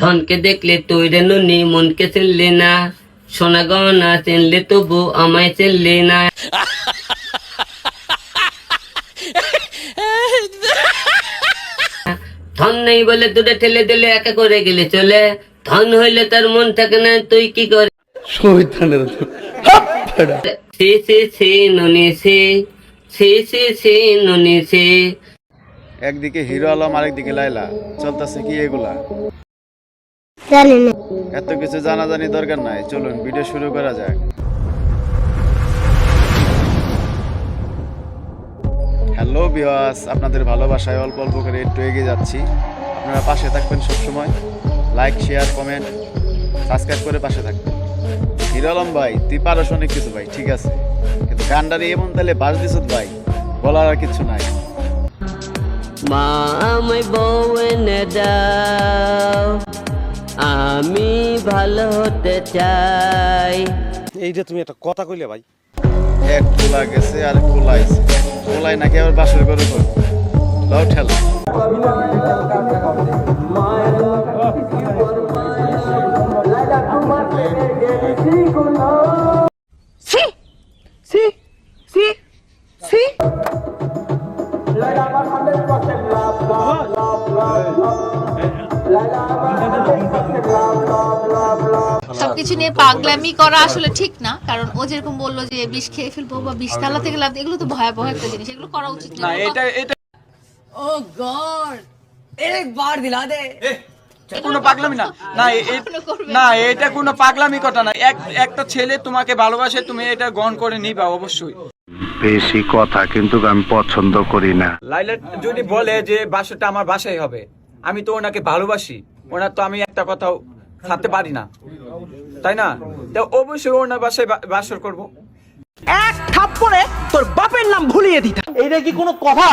ধনকে দেখলে তুই রে নুনি মনকে চিনলে না, সোনা গহনা চিনলে তবু আমায় চিনলে না। ধন নেই বলে দূরে ঠেলে দিলে একা করে গেলে চলে, ধন হইলে তার মন থাকে না তুই কি করে। সে সে সে নুনি সে সে সে সে নুনি সে। একদিকে হিরো আলম আরেকদিকে লাইলা, চলতেছে কি এগুলা? এত কিছু জানাজানি দরকার নাই, চলুন ভিডিও শুরু করা যাক। হ্যালো ভিউয়ার্স, আপনাদের ভালোবাসায় অল্প অল্প করে একটু এগিয়ে যাচ্ছি। আপনারা পাশে থাকবেন সবসময়, লাইক শেয়ার কমেন্ট সাবস্ক্রাইব করে পাশে থাকবেন। হিরো আলম ভাই তুই পারস অনেক কিছু ভাই, ঠিক আছে, কিন্তু গান্ডারি এমন তাহলে বাস দিস ভাই, বলার আর কিছু নাই। মা আমায় বউ এনে দাও, আমি ভালো হতে চাই। এইটা তুমি একটা কথা কইলে ভাই। এক কোলা গেছে আর কোলা আইছে, কোলাই নাকি আবার বাসর করে করবো, লাও ঠেলা। সবকিছু নিয়ে পাগলামি করা আসলে ঠিক না, কারণ ও যেরকম বললো যে বিষ খেয়ে ফেলবো বা বিষ তালা থেকে লাভ, এগুলো তো ভয়াবহ একটা জিনিস, এগুলো করা উচিত না। ও গড এক বার দিলা দে। কোনো পাগলামি না, না না এটা কোনো পাগলামি কথা না। একটা ছেলে তোমাকে ভালোবাসে, তুমি এটা গ্রহণ করে নিবা অবশ্যই। বেশি কথা কিন্তু আমি পছন্দ করি না। লাইলা যদি বলে যে বাসরটা আমার বাসায় হবে, আমি তো ওনাকে ভালোবাসি, ওনার তো আমি একটা কথাও থাকতে পারি না, তাই না? তো অবশ্যই ওনার বাসায় বাসর করব। এক থাপ্পড়ে তোর বাপের নাম ভুলিয়ে দিতা। এইটা কি কোনো কথা?